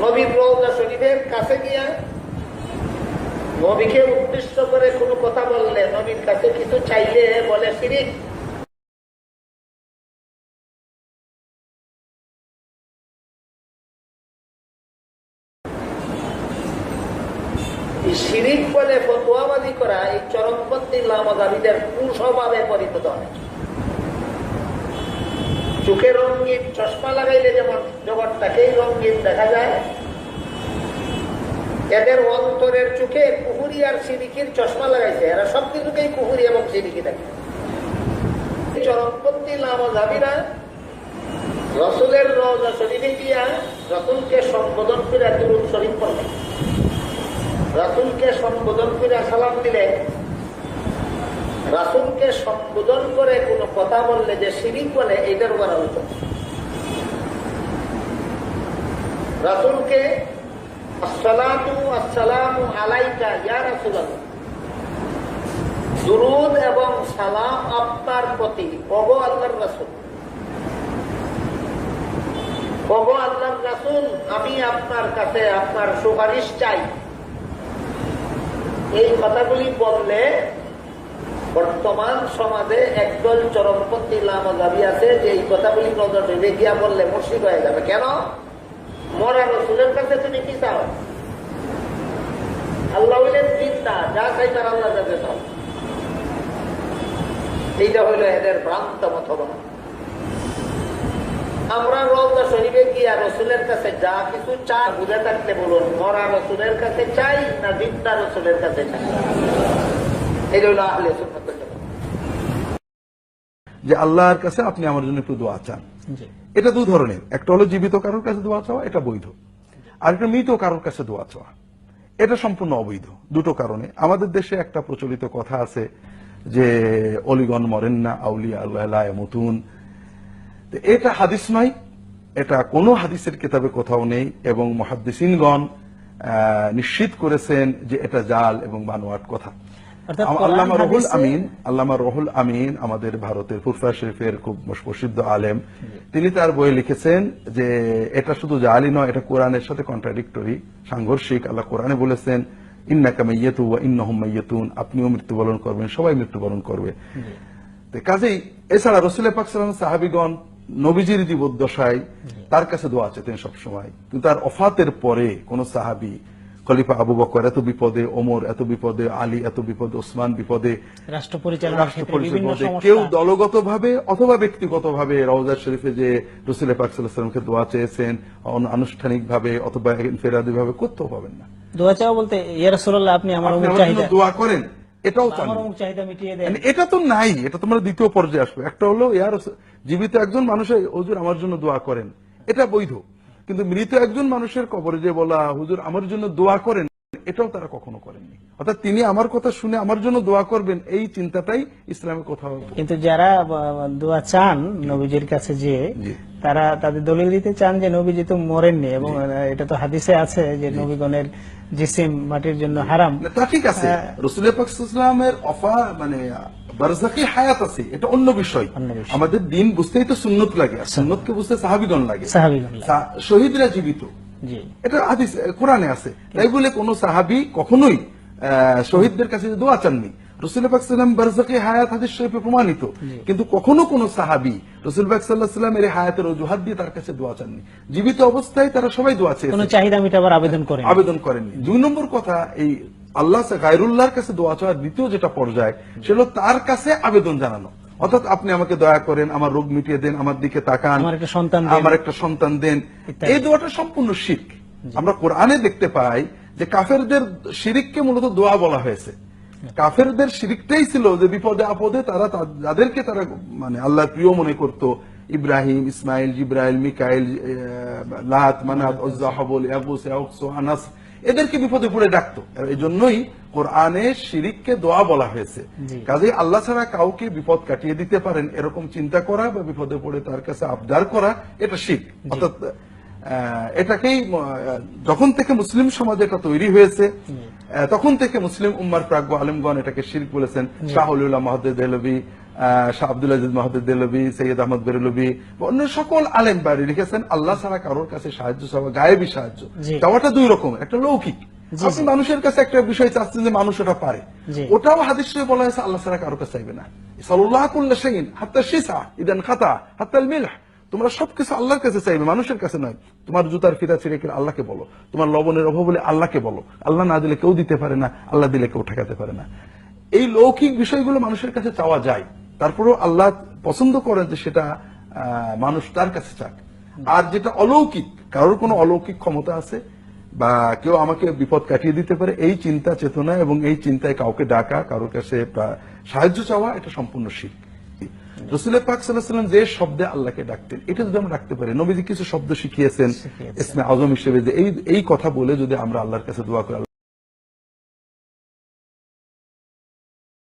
নবীর রওজা শরীফের কাছে গিয়া নবীকে উদ্দেশ্য করে কোনো কথা বললে, নবীর কাছে কিছু চাইলে বলে শিরিক। শিরিক বলে ফতোয়াবাদী করা এই চরমপন্থী লামাযাবিদের কুস্বভাবে পরিণত হয়। চোখে রঙিন চশমা লাগাইলে যেমন জগৎটাকেই রঙিন দেখা যায়, এদের অন্তরের চোখে কুহুরি আর সিরিকির চশমা লাগাইছে। এরা সব কিছুকেই কুহুরি এবং সিরিকি দেখে। চরমপন্থী লামাযাবিরা রাসূলের রওজা শরীফে গিয়া রাসূলকে সম্বোধন করে দুরূদ শরীফ পড়বে, রাসূলকে সম্বোধন করে সালাম দিলে, রাসূলকে সম্বোধন করে কোনো কথা বললে যে শিরিক বলে, এইটার উপর আলোচনা। রাসূলকে আসসালাতু আসসালামু আলাইকা ইয়া রাসূলুল্লাহ, দুরূদ এবং সালাম আপনার প্রতি, ওগো আল্লাহর রাসূল, ওগো আল্লাহর রাসূল, আমি আপনার কাছে আপনার সুপারিশ চাই। এই কথাগুলি বললে বর্তমান সমাজে একদল চরমপন্থী লামাযাবি আছে যে এই কথাগুলি নজর দেবে গিয়া বললে মুশরিক হয়ে যাবে। কেন? মরা রাসূলের কাছে তুমি কি চাও? আল্লাহ হইলেন জিন্দা, যা চাইতার আল্লাহ যাবে চাও। এইটা হইল এদের ভ্রান্ত মতবাদ। আমরা রওজা শরীফে গিয়া রাসূলের কাছে যা কিছু চা বুঝে থাকলে বলুন, মরা রাসূলের কাছে চাই না জিন্দা রাসূলের কাছে চাই? এই হইল আহলে সুন্নাত ওয়াল জামাত। যে আল্লাহর কাছে আপনি আমার জন্য একটু দোয়া চান। এটা দু ধরনের, একটা হলো জীবিত কারোর কাছে দোয়া চাওয়া, এটা বৈধ। আর একটা মৃত কারোর কাছে দোয়া চাওয়া, এটা সম্পূর্ণ অবৈধ। দুটো কারণে। আমাদের দেশে একটা প্রচলিত কথা আছে যে অলিগণ মরেন না, আউলিয়া আল্লাহ লা ইয়ামুতুন। এটা হাদিস নয়, এটা কোন হাদিসের কিতাবে কোথাও নেই, এবং মুহাদ্দিসিনগণ নিশ্চিত করেছেন যে এটা জাল এবং বানোয়াট কথা। আল্লামা রুহুল আমিন আমাদের ভারতের ফুরফা শরীফের খুব প্রসিদ্ধ আলেম, তিনি তার বইয়ে লিখেছেন যে এটা শুধু জালই নয়, এটা কোরআনের সাথে কন্ট্রাডিক্টরি, সাংঘর্ষিক। আল্লাহ কোরআনে বলেছেন ইন্নাকা মাইয়াতুন ওয়া ইন্নাহুম মাইয়াতুন, আপনিও মৃত্যুবরণ করবেন, সবাই মৃত্যুবরণ করবে। কাজেই এছাড়া রাসূল পাক সাল্লাল্লাহু আলাইহি ওয়াসাল্লাম সাহাবীগণ নবীজির জীবদ্দশায় তার কাছে দোয়া চেতেন সবসময়, কিন্তু তার ওফাতের পরে কোন সাহাবী, খলিফা আবু বকর এত বিপদে, ওমর এত বিপদে, আলী এত বিপদে, ওসমান বিপদে, রাষ্ট্র পরিচালনা কেউ দলগতভাবে অথবা ব্যক্তিগতভাবে রওজা শরীফে যে রাসূল পাক সাল্লাল্লাহু আলাইহি ওয়াসাল্লামকে দোয়া চেয়েছেন আনুষ্ঠানিকভাবে অথবা ইনফিরাদি ভাবে করতেও পাবেন না। দোয়া চাওয়া বলতে ইয়া রাসূলুল্লাহ আপনি আমার চাহিদা দোয়া করেন, এটাও চাহিদা মিটিয়ে দেন, এটা তো নাই। এটা তোমরা দ্বিতীয় পর্যায়ে আসবে। একটা হলো ইয়ার জীবিত একজন মানুষের হুজুর আমার জন্য দোয়া করেন, এটা বৈধ। কিন্তু মৃত একজন মানুষের কবরে যে বলা হুজুর আমার জন্য দোয়া করেন, এটাও তারা কখনো করেননি। অর্থাৎ তিনি আমার কথা শুনে আমার জন্য দোয়া করবেন, এই চিন্তাটাই ইসলামে কোথাও। কিন্তু যারা দোয়া চান নবীজির কাছে, যে তারা তাদের দলিল দিতে চান যে নবীজি তো মরেননি, এবং এটা তো হাদিসে আছে যে নবীগণের জিসিম মাটির জন্য হারাম। তা ঠিক আছে, রাসূল পাক সাল্লাল্লাহু আলাইহি ওয়াসাল্লামের ওফা মানে বারযাখী হায়াত আছে, এটা অন্য বিষয়। আমাদের দিন বুঝতেই তো সুন্নত লাগে, আর সুন্নতকে বুঝতে সাহাবীগণ লাগে। শহীদরা জীবিত, এটা হাদিস কোরআনে আছে। তাই বলে কোন সাহাবী কখনোই শহীদদের কাছে দোয়া চাননি। রাসূল পাক সাল্লাল্লাহু আলাইহি ওয়াসাল্লাম বারযাখী হায়াত হাদিস শরীফে প্রমাণিত, কিন্তু কখনো কোন সাহাবী রাসূল পাক সাল্লাল্লাহু আলাইহি ওয়াসাল্লামের হায়াতের অজুহাত দিয়ে তার কাছে দোয়া চাননি। জীবিত অবস্থায় তারা সবাই দোয়া চেয়েছেন, কোনো চাহিদা মিটাবার আবেদন করেননি। দুই নম্বর কথা, এই আল্লাহ গায়রুল্লাহর কাছে দোয়া চাওয়ার দ্বিতীয় যেটা পর্যায়, সেটা তার কাছে আবেদন জানানো। অর্থাৎ আপনি আমাকে দয়া করেন, আমার রোগ মিটিয়ে দেন, আমার দিকে তাকান, আমার একটা সন্তান দেন, এই দোয়াটা সম্পূর্ণ শিরক। আমরা কোরআনে দেখতে পাই যে কাফেরদের শিরিককে মূলত দোয়া বলা হয়েছে। কাফেরদের শিরিকটাই ছিল যে বিপদে আপদে তারা যাদেরকে তারা মানে আল্লাহর প্রিয় মনে করত, ইব্রাহিম, ইসমাইল, জিব্রাইল, মিকাইল, লাত, মানাত, উজ্জা, হাবল, ইয়াগুস, ইয়াউক, আনাস, এদেরকে বিপদে পড়ে ডাকতো। এই জন্যই কোরআনে শিরিককে দোয়া বলা হয়েছে। কাজেই আল্লাহ ছাড়া কাউকে বিপদ কাটিয়ে দিতে পারেন এরকম চিন্তা করা বা বিপদে পড়ে তার কাছে আবদার করা, এটা শিরক। অর্থাৎ এটাকেই যখন থেকে মুসলিম সমাজে এটা তৈরি হয়েছে, তখন থেকে মুসলিম উম্মার প্রাজ্ঞ আলেমগণ এটাকে শিরক বলেছেন। শাহ ওলিউল্লাহ মুহাদ্দিস দেহলভী, শাহ আব্দুল আজিজ মাহমুদ দেলবি, সৈয়দ আহমদ বেরলবি বা অন্য সকল আলেম বাড়ি লিখেছেন আল্লাহ ছাড়া কারোর কাছে সাহায্য চাওয়া গায়েবী সাহায্য জি। চাওয়াটা দুই রকমের, একটা লৌকিক, জি, আপনি মানুষের কাছে একটা বিষয় চাচ্ছেন যে মানুষ ওটা পারে, জি। ওটাও হাদিস শরীফে বলা হয়েছে আল্লাহ ছাড়া কারোর কাছে চাইবে না। সাল্লাল্লাহু কুল্লা শাইইন হাত্তা শিসা ইদান খাতা হাত্তা আল মিলহ, তোমরা সবকিছু আল্লাহর কাছে চাইবে, মানুষের কাছে নয়। তোমার জুতার ফিতা ছিঁড়ে গেলে আল্লাহকে বলো, তোমার লবণের অভাব হলে আল্লাহকে বলো, আল্লাহ না দিলে কেউ দিতে পারে না, আল্লাহ দিলে কেউ ঠেকাতে পারে না। এই লৌকিক বিষয়গুলো মানুষের কাছে চাওয়া যায়, তারপরেও আল্লাহ পছন্দ করেন যে সেটা মানুষ তার কাছে চাক। আর যেটা অলৌকিক, কারোর কোনো অলৌকিক ক্ষমতা আছে বা কেউ আমাকে বিপদ কাটিয়ে দিতে পারে, এই চিন্তা চেতনা এবং এই চিন্তায় কাউকে ডাকা, কারোর কাছে সাহায্য চাওয়া, এটা সম্পূর্ণ শিরক। রাসূল পাক সাল্লাল্লাহু আলাইহি ওয়াসাল্লাম যে শব্দে আল্লাহকে ডাকতেন, এটা যদি আমরা ডাকতে পারি, নবীজি কিছু শব্দ শিখিয়েছেন ইসমে আযম হিসেবে, যে এই কথা বলে যদি আমরা আল্লাহর কাছে দোয়া করি,